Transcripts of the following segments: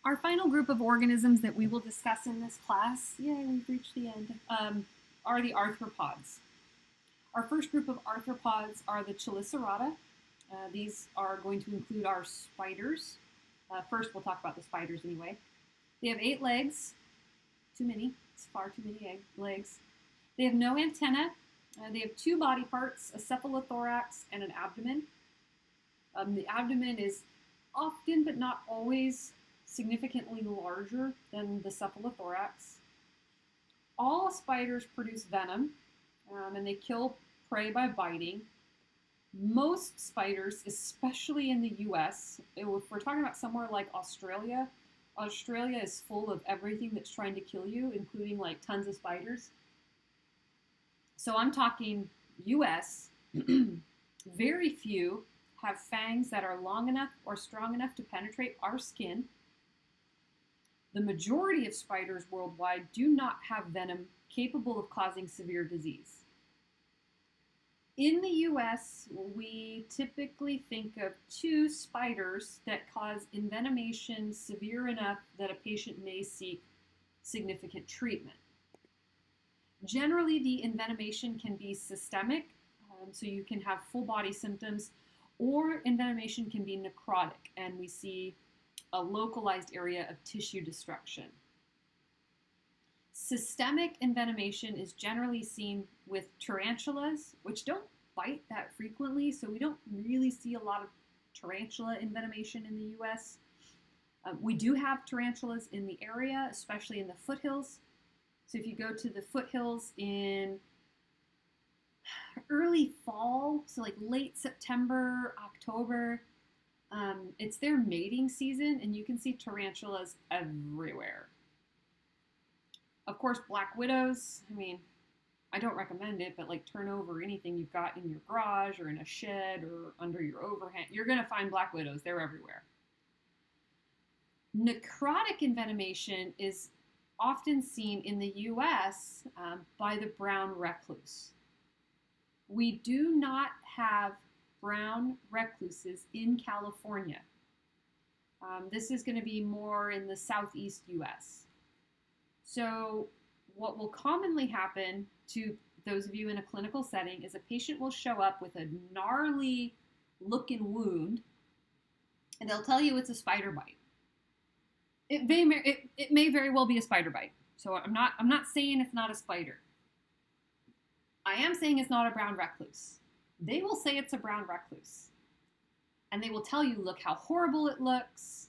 Our final group of organisms that we will discuss in this class, yay, we've reached the end, are the arthropods. Our first group of arthropods are the Chelicerata. These are going to include our spiders. First, we'll talk about the spiders anyway. They have 8 legs. Too many. It's far too many legs. They have no antenna. They have 2 body parts, a cephalothorax and an abdomen. The abdomen is often, but not always, significantly larger than the cephalothorax. All spiders produce venom, and they kill prey by biting. Most spiders, especially in the US, if we're talking about somewhere like Australia, Australia is full of everything that's trying to kill you, including like tons of spiders. So I'm talking US, very few have fangs that are long enough or strong enough to penetrate our skin. The majority of spiders worldwide do not have venom capable of causing severe disease. In the US, we typically think of 2 spiders that cause envenomation severe enough that a patient may seek significant treatment. Generally, the envenomation can be systemic, so you can have full body symptoms, or envenomation can be necrotic, and we see a localized area of tissue destruction. Systemic envenomation is generally seen with tarantulas, which don't bite that frequently, so we don't really see a lot of tarantula envenomation in the US. We do have tarantulas in the area, especially in the foothills. So if you go to the foothills in early fall, so like late September, October, it's their mating season, and you can see tarantulas everywhere. Of course, black widows, I don't recommend it, but like turn over anything you've got in your garage or in a shed or under your overhang. You're going to find black widows. They're everywhere. Necrotic envenomation is often seen in the US by the brown recluse. We do not have brown recluses in California. This is going to be more in the southeast US. So what will commonly happen to those of you in a clinical setting is a patient will show up with a gnarly looking wound, and they'll tell you it's a spider bite. It may very well be a spider bite. So I'm not saying it's not a spider. I am saying it's not a brown recluse. They will say it's a brown recluse. And they will tell you, look how horrible it looks.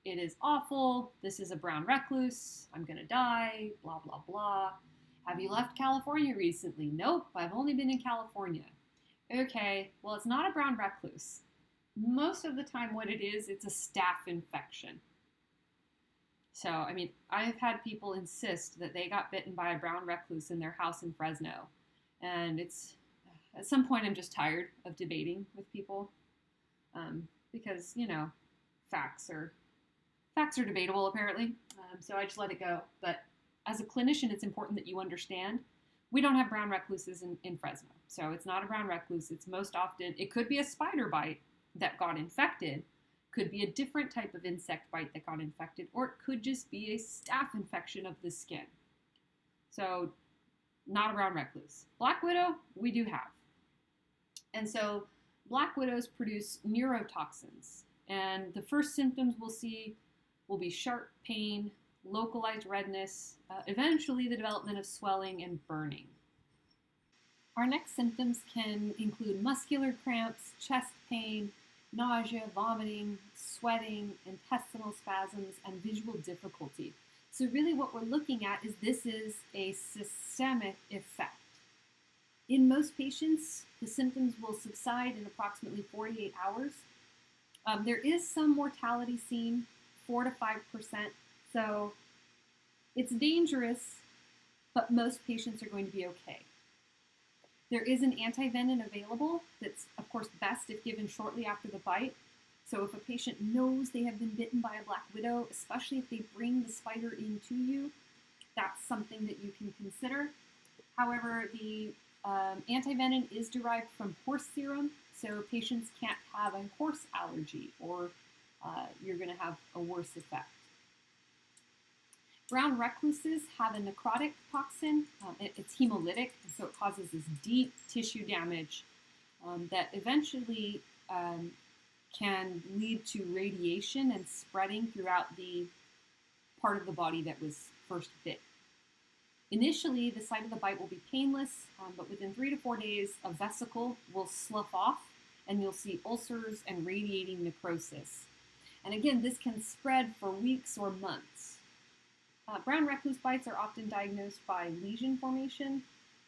It is awful. This is a brown recluse. I'm going to die. Blah, blah, blah. Have you left California recently? Nope, I've only been in California. Okay, well, it's not a brown recluse. Most of the time what it is, it's a staph infection. So, I've had people insist that they got bitten by a brown recluse in their house in Fresno. And at some point I'm just tired of debating with people because, facts are debatable apparently. So I just let it go. But as a clinician, it's important that you understand we don't have brown recluses in Fresno. So it's not a brown recluse. It's most often, it could be a spider bite that got infected, could be a different type of insect bite that got infected, or it could just be a staph infection of the skin. So not a brown recluse. Black widow, we do have. And so black widows produce neurotoxins. And the first symptoms we'll see will be sharp pain, localized redness, eventually the development of swelling and burning. Our next symptoms can include muscular cramps, chest pain, nausea, vomiting, sweating, intestinal spasms, and visual difficulty. So really what we're looking at is this is a systemic effect. In most patients, the symptoms will subside in approximately 48 hours. There is some mortality seen, 4 to 5%. So it's dangerous, but most patients are going to be okay. There is an antivenin available that's, of course, best if given shortly after the bite. So if a patient knows they have been bitten by a black widow, especially if they bring the spider into you, that's something that you can consider. However, the antivenin is derived from horse serum, so patients can't have a horse allergy or you're going to have a worse effect. Brown recluses have a necrotic toxin. It's hemolytic, and so it causes this deep tissue damage that eventually can lead to radiation and spreading throughout the part of the body that was first bit. Initially, the site of the bite will be painless, but within 3 to 4 days, a vesicle will slough off, and you'll see ulcers and radiating necrosis. And again, this can spread for weeks or months. Brown recluse bites are often diagnosed by lesion formation.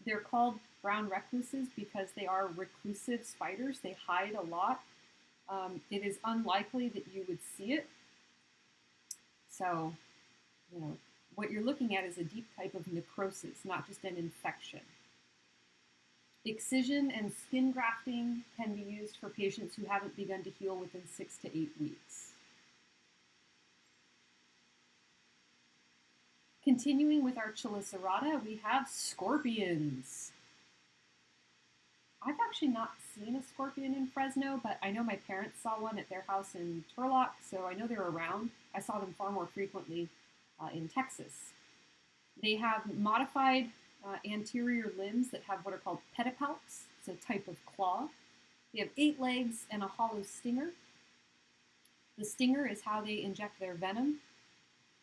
They're called brown recluses because they are reclusive spiders. They hide a lot. It is unlikely that you would see it. So, what you're looking at is a deep type of necrosis, not just an infection. Excision and skin grafting can be used for patients who haven't begun to heal within 6 to 8 weeks. Continuing with our Chelicerata, we have scorpions. I've actually not seen a scorpion in Fresno, but I know my parents saw one at their house in Turlock, so I know they're around. I saw them far more frequently in Texas. They have modified anterior limbs that have what are called pedipalps. It's a type of claw. They have 8 legs and a hollow stinger. The stinger is how they inject their venom.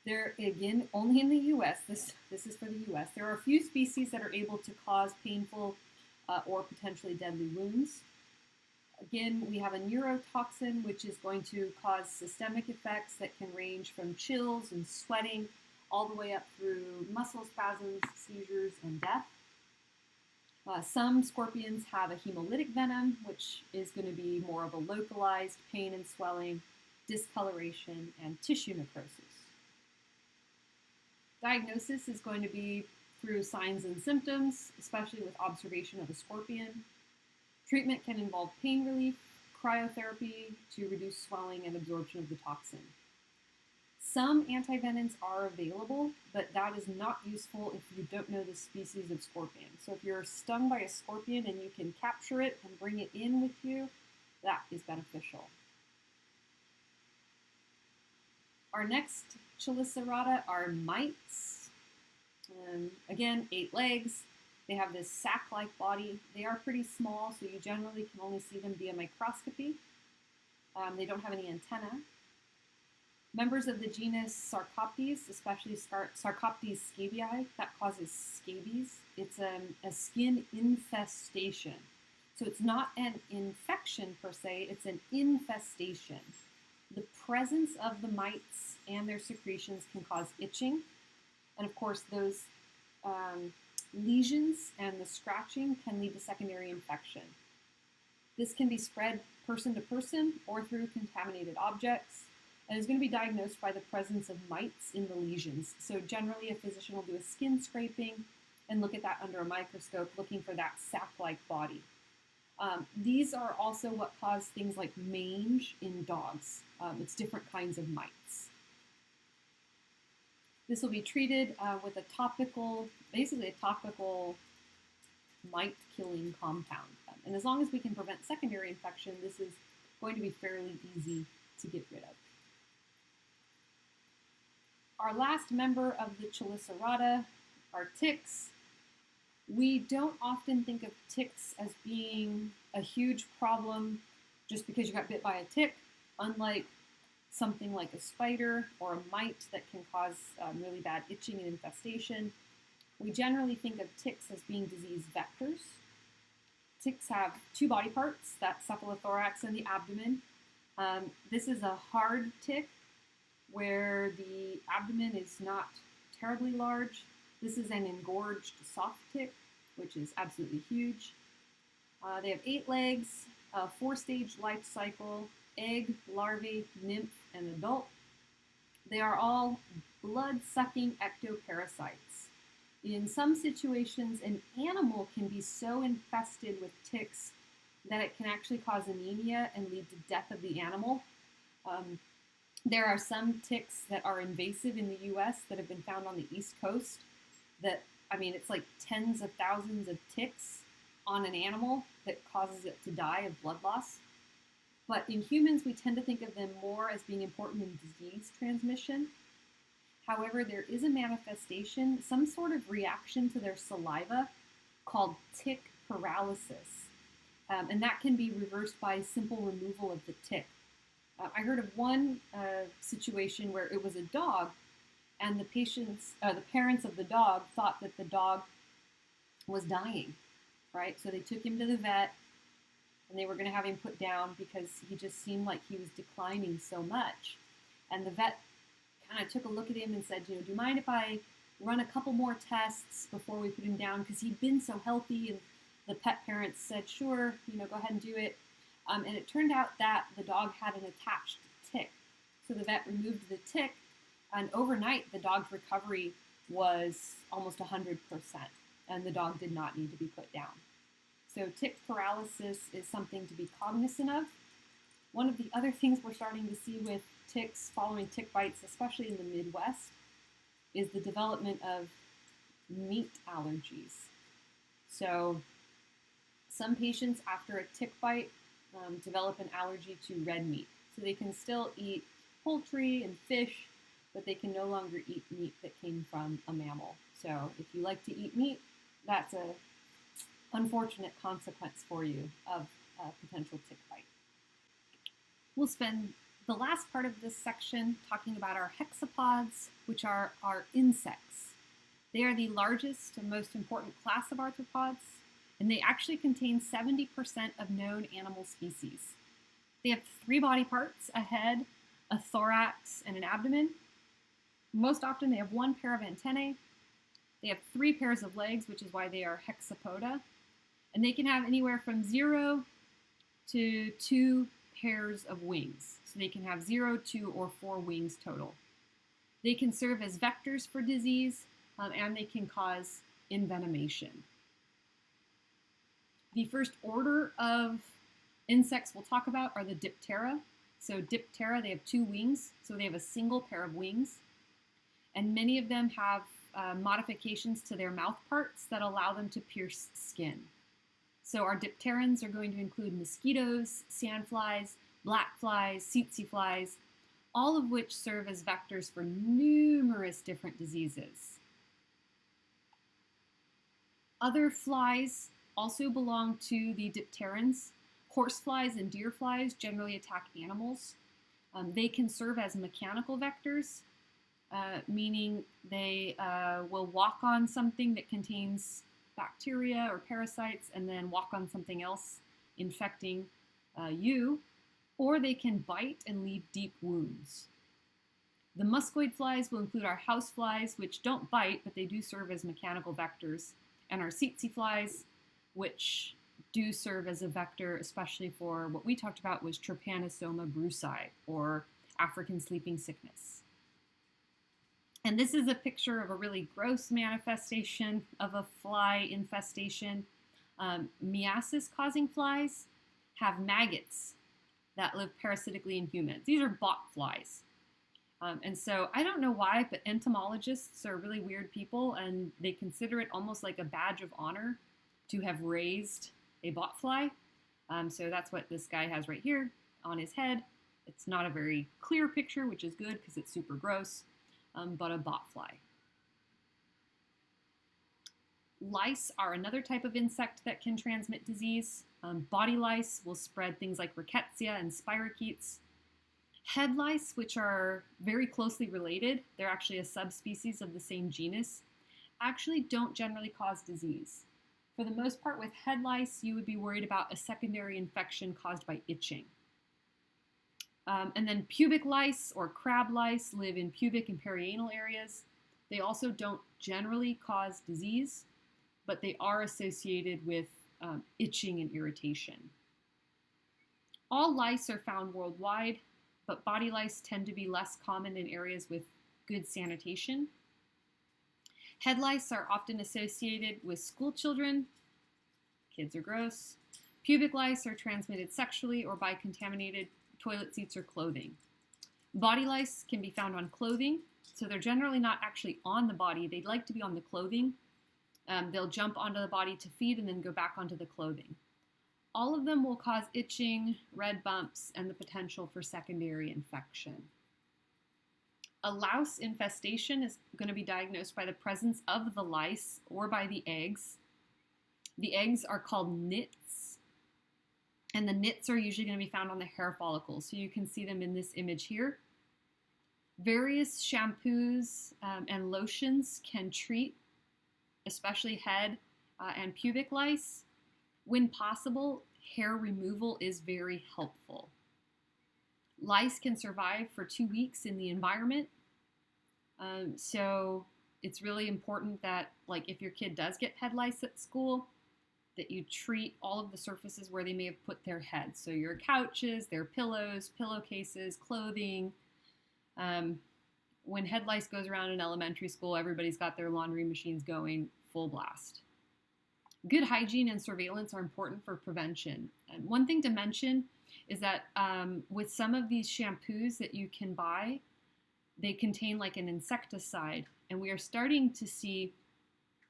They're, again, only in the U.S. This is for the U.S. There are a few species that are able to cause painful or potentially deadly wounds. Again, we have a neurotoxin, which is going to cause systemic effects that can range from chills and sweating all the way up through muscle spasms, seizures, and death. Some scorpions have a hemolytic venom, which is going to be more of a localized pain and swelling, discoloration, and tissue necrosis. Diagnosis is going to be through signs and symptoms, especially with observation of a scorpion. Treatment can involve pain relief, cryotherapy to reduce swelling and absorption of the toxin. Some antivenoms are available, but that is not useful if you don't know the species of scorpion. So if you're stung by a scorpion and you can capture it and bring it in with you, that is beneficial. Our next Chelicerata are mites. Again, 8 legs. They have this sac-like body. They are pretty small, so you generally can only see them via microscopy. They don't have any antennae. Members of the genus Sarcoptes, especially Sarcoptes scabii, that causes scabies. It's a skin infestation. So it's not an infection per se, it's an infestation. The presence of the mites and their secretions can cause itching. And of course, those lesions and the scratching can lead to secondary infection. This can be spread person to person or through contaminated objects, and is going to be diagnosed by the presence of mites in the lesions. So generally, a physician will do a skin scraping and look at that under a microscope, looking for that sac-like body. These are also what cause things like mange in dogs. It's different kinds of mites. This will be treated with a topical mite-killing compound. And as long as we can prevent secondary infection, this is going to be fairly easy to get rid of. Our last member of the Chelicerata are ticks. We don't often think of ticks as being a huge problem just because you got bit by a tick, unlike something like a spider or a mite that can cause really bad itching and infestation. We generally think of ticks as being disease vectors. Ticks have 2 body parts, that cephalothorax and the abdomen. This is a hard tick where the abdomen is not terribly large. This is an engorged soft tick, which is absolutely huge. They have 8 legs, a 4-stage life cycle, egg, larvae, nymph, and adult. They are all blood-sucking ectoparasites. In some situations, an animal can be so infested with ticks that it can actually cause anemia and lead to death of the animal. There are some ticks that are invasive in the U.S. that have been found on the East Coast that, it's like tens of thousands of ticks on an animal that causes it to die of blood loss. But in humans, we tend to think of them more as being important in disease transmission. However, there is a manifestation, some sort of reaction to their saliva called tick paralysis. And that can be reversed by simple removal of the tick. I heard of one situation where it was a dog, and the parents of the dog thought that the dog was dying, right? So they took him to the vet, and they were going to have him put down because he just seemed like he was declining so much. And the vet kind of took a look at him and said, do you mind if I run a couple more tests before we put him down? Because he'd been so healthy, and the pet parents said, sure, go ahead and do it. And it turned out that the dog had an attached tick. So the vet removed the tick, and overnight the dog's recovery was almost 100%, and the dog did not need to be put down. So tick paralysis is something to be cognizant of. One of the other things we're starting to see with ticks following tick bites, especially in the Midwest, is the development of meat allergies. So some patients after a tick bite develop an allergy to red meat. So they can still eat poultry and fish, but they can no longer eat meat that came from a mammal. So if you like to eat meat, that's a unfortunate consequence for you of a potential tick bite. We'll spend the last part of this section talking about our hexapods, which are our insects. They are the largest and most important class of arthropods, and they actually contain 70% of known animal species. They have 3 body parts: a head, a thorax, and an abdomen. Most often they have 1 pair of antennae. They have 3 pairs of legs, which is why they are hexapoda. And they can have anywhere from 0 to 2 pairs of wings. So they can have 0, 2, or 4 wings total. They can serve as vectors for disease, and they can cause envenomation. The first order of insects we'll talk about are the Diptera. So Diptera, they have 2 wings, so they have a single pair of wings. And many of them have modifications to their mouth parts that allow them to pierce skin. So our dipterans are going to include mosquitoes, sandflies, black flies, tsetse flies, all of which serve as vectors for numerous different diseases. Other flies also belong to the dipterans. Horseflies and deer flies generally attack animals. They can serve as mechanical vectors, meaning they will walk on something that contains bacteria or parasites and then walk on something else, infecting you, or they can bite and leave deep wounds. The muscoid flies will include our house flies, which don't bite, but they do serve as mechanical vectors, and our tsetse flies, which do serve as a vector, especially for what we talked about was Trypanosoma brucei, or African sleeping sickness. And this is a picture of a really gross manifestation of a fly infestation. Myiasis-causing flies have maggots that live parasitically in humans. These are bot flies. And so I don't know why, but entomologists are really weird people, and they consider it almost like a badge of honor to have raised a bot fly. So that's what this guy has right here on his head. It's not a very clear picture, which is good because it's super gross. But a bot fly. Lice are another type of insect that can transmit disease. Body lice will spread things like rickettsia and spirochetes. Head lice, which are very closely related, they're actually a subspecies of the same genus, actually don't generally cause disease. For the most part, with head lice, you would be worried about a secondary infection caused by itching. And then pubic lice or crab lice live in pubic and perianal areas. They also don't generally cause disease, but they are associated with itching and irritation. All lice are found worldwide, but body lice tend to be less common in areas with good sanitation. Head lice are often associated with school children. Kids are gross. Pubic lice are transmitted sexually or by contaminated toilet seats or clothing. Body lice can be found on clothing, so they're generally not actually on the body. They'd like to be on the clothing. They'll jump onto the body to feed and then go back onto the clothing. All of them will cause itching, red bumps, and the potential for secondary infection. A louse infestation is going to be diagnosed by the presence of the lice or by the eggs. The eggs are called nits, and the nits are usually going to be found on the hair follicles. So you can see them in this image here. Various shampoos and lotions can treat especially head and pubic lice. When possible, hair removal is very helpful. Lice can survive for 2 weeks in the environment. So it's really important that, like, if your kid does get head lice at school, that you treat all of the surfaces where they may have put their heads. So your couches, their pillows, pillowcases, clothing. When head lice goes around in elementary school, everybody's got their laundry machines going full blast. Good hygiene and surveillance are important for prevention. And one thing to mention is that with some of these shampoos that you can buy, they contain like an insecticide, and we are starting to see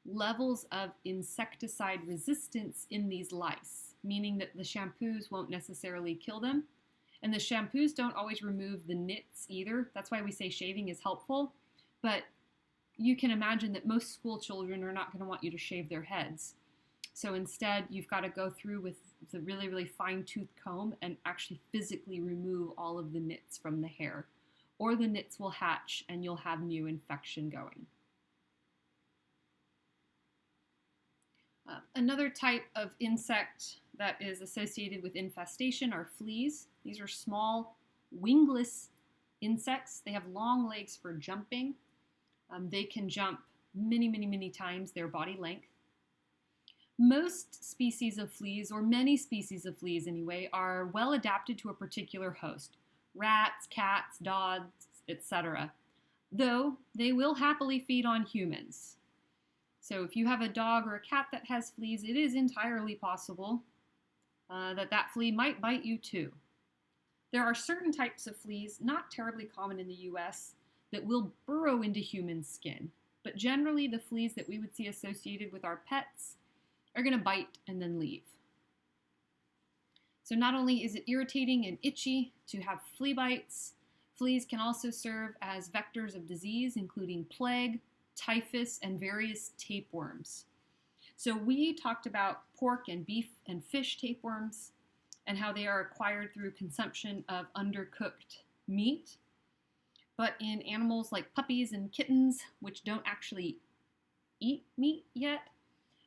levels of insecticide resistance in these lice, meaning that the shampoos won't necessarily kill them. And the shampoos don't always remove the nits either. That's why we say shaving is helpful. But you can imagine that most school children are not going to want you to shave their heads. So instead, you've got to go through with the really, really fine-tooth comb and actually physically remove all of the nits from the hair. Or the nits will hatch and you'll have new infection going. Another type of insect that is associated with infestation are fleas. These are small, wingless insects. They have long legs for jumping. They can jump many, many, many times their body length. Most species of fleas, or many species of fleas anyway, are well adapted to a particular host. Rats, cats, dogs, etc. Though they will happily feed on humans. So if you have a dog or a cat that has fleas, it is entirely possible that flea might bite you too. There are certain types of fleas, not terribly common in the US, that will burrow into human skin. But generally the fleas that we would see associated with our pets are going to bite and then leave. So not only is it irritating and itchy to have flea bites, fleas can also serve as vectors of disease, including plague, typhus, and various tapeworms. So we talked about pork and beef and fish tapeworms and how they are acquired through consumption of undercooked meat. But in animals like puppies and kittens, which don't actually eat meat yet,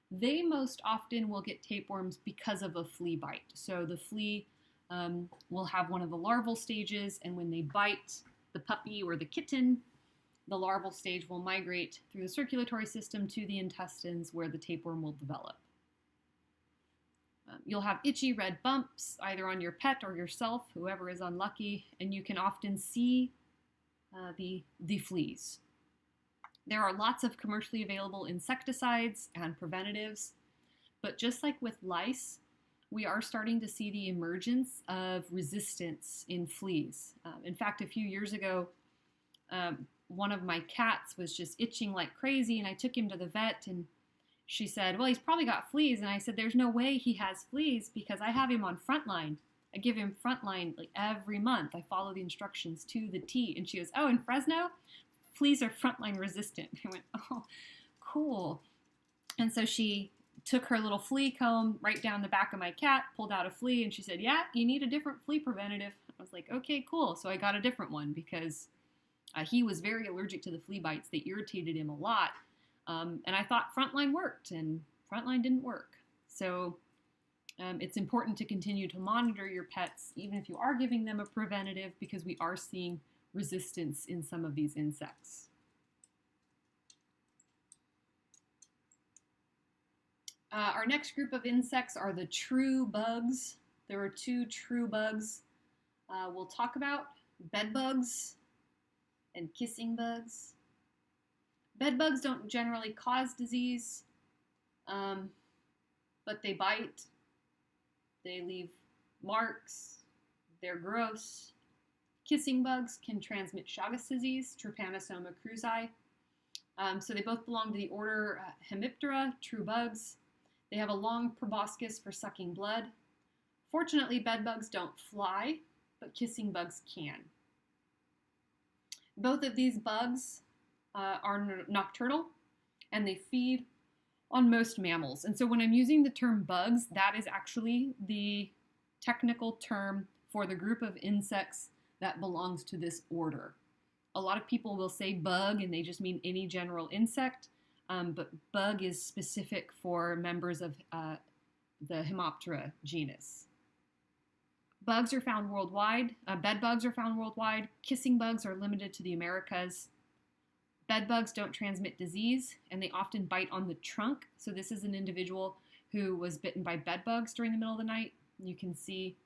they most often will get tapeworms because of a flea bite. So the flea will have one of the larval stages, and when they bite the puppy or the kitten, the larval stage will migrate through the circulatory system to the intestines where the tapeworm will develop. You'll have itchy red bumps either on your pet or yourself, whoever is unlucky, and you can often see the fleas. There are lots of commercially available insecticides and preventatives, but just like with lice, we are starting to see the emergence of resistance in fleas. In fact, a few years ago, one of my cats was just itching like crazy, and I took him to the vet, and she said, well, he's probably got fleas. And I said, there's no way he has fleas because I have him on Frontline. I give him Frontline like every month. I follow the instructions to the T. And she goes, oh, in Fresno, fleas are Frontline resistant. I went, oh, cool. And so she took her little flea comb right down the back of my cat, pulled out a flea, and she said, yeah, you need a different flea preventative. I was like, okay, cool. So I got a different one because he was very allergic to the flea bites. They irritated him a lot. And I thought Frontline worked, and Frontline didn't work. So it's important to continue to monitor your pets, even if you are giving them a preventative, because we are seeing resistance in some of these insects. Our next group of insects are the true bugs. There are two true bugs we'll talk about: bed bugs and kissing bugs. Bed bugs don't generally cause disease, but they bite, they leave marks, they're gross. Kissing bugs can transmit Chagas disease, Trypanosoma cruzi. So they both belong to the order Hemiptera, true bugs. They have a long proboscis for sucking blood. Fortunately, bed bugs don't fly, but kissing bugs can. Both of these bugs are nocturnal, and they feed on most mammals. And so when I'm using the term bugs, that is actually the technical term for the group of insects that belongs to this order. A lot of people will say bug and they just mean any general insect, but bug is specific for members of the Hemiptera genus. Bugs are found worldwide. Bed bugs are found worldwide. Kissing bugs are limited to the Americas. Bed bugs don't transmit disease, and they often bite on the trunk. So this is an individual who was bitten by bed bugs during the middle of the night. You can see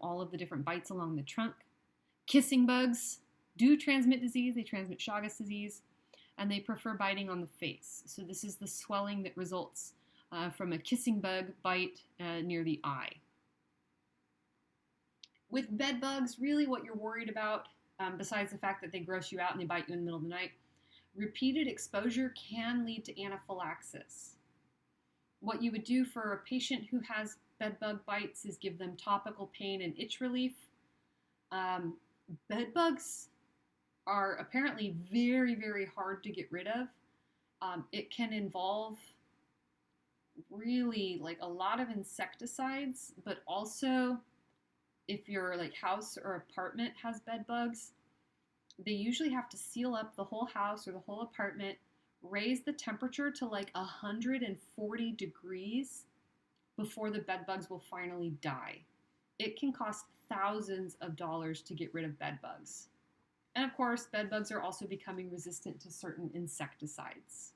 all of the different bites along the trunk. Kissing bugs do transmit disease. They transmit Chagas disease, and they prefer biting on the face. So this is the swelling that results from a kissing bug bite near the eye. With bed bugs, really what you're worried about, besides the fact that they gross you out and they bite you in the middle of the night, repeated exposure can lead to anaphylaxis. What you would do for a patient who has bed bug bites is give them topical pain and itch relief. Bed bugs are apparently very, very hard to get rid of. It can involve really like a lot of insecticides, but also if your like house or apartment has bed bugs, they usually have to seal up the whole house or the whole apartment, raise the temperature to like 140 degrees before the bed bugs will finally die. It can cost thousands of dollars to get rid of bed bugs. And of course, bed bugs are also becoming resistant to certain insecticides.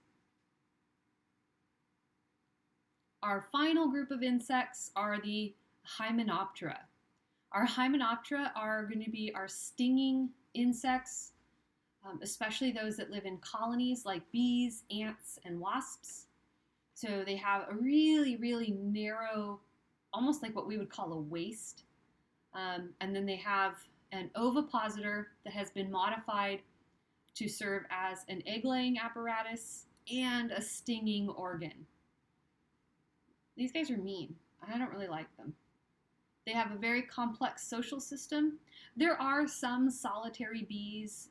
Our final group of insects are the Hymenoptera. Our Hymenoptera are going to be our stinging insects, especially those that live in colonies like bees, ants, and wasps. So they have a really, really narrow, almost like what we would call a waist. And then they have an ovipositor that has been modified to serve as an egg-laying apparatus and a stinging organ. These guys are mean. I don't really like them. They have a very complex social system. There are some solitary bees,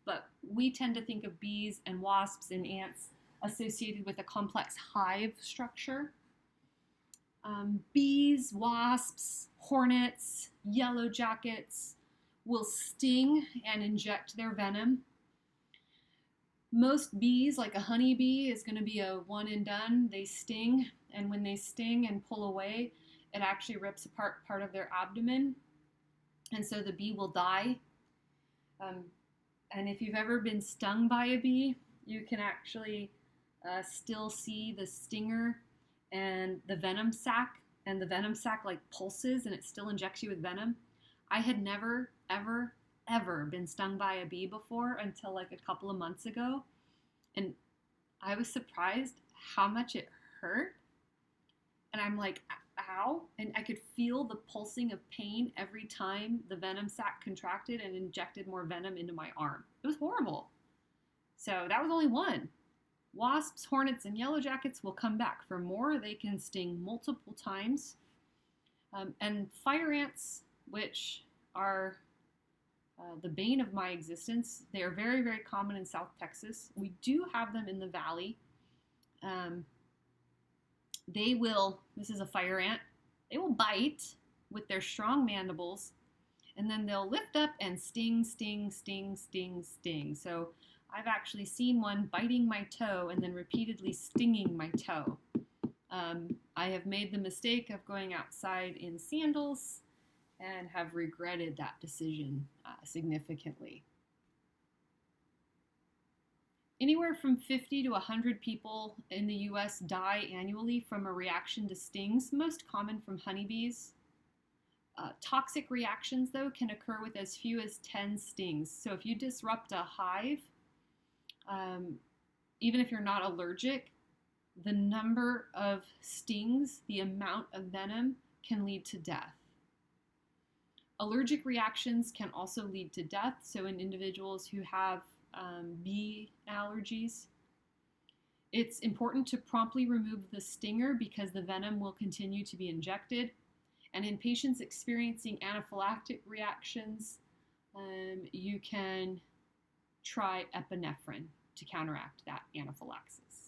but we tend to think of bees and wasps and ants associated with a complex hive structure. Bees, wasps, hornets, yellow jackets will sting and inject their venom. Most bees, like a honeybee, is going to be a one and done. They sting, and when they sting and pull away, it actually rips apart part of their abdomen, and so the bee will die. And if you've ever been stung by a bee, you can actually still see the stinger and the venom sac, and the venom sac like pulses and it still injects you with venom. I had never, ever, ever been stung by a bee before until like a couple of months ago, and I was surprised how much it hurt. And I'm like, ow, and I could feel the pulsing of pain every time the venom sac contracted and injected more venom into my arm. It was horrible. So that was only one. Wasps, hornets, and yellow jackets will come back for more. They can sting multiple times. And fire ants, which are the bane of my existence, they are very, very common in South Texas. We do have them in the valley. They will, this is a fire ant, they will bite with their strong mandibles, and then they'll lift up and sting, sting, sting, sting, sting. So I've actually seen one biting my toe and then repeatedly stinging my toe. I have made the mistake of going outside in sandals and have regretted that decision significantly. Anywhere from 50 to 100 people in the US die annually from a reaction to stings, most common from honeybees. Toxic reactions, though, can occur with as few as 10 stings. So if you disrupt a hive, even if you're not allergic, the number of stings, the amount of venom, can lead to death. Allergic reactions can also lead to death. So in individuals who have bee allergies, it's important to promptly remove the stinger because the venom will continue to be injected. And in patients experiencing anaphylactic reactions, you can try epinephrine to counteract that anaphylaxis.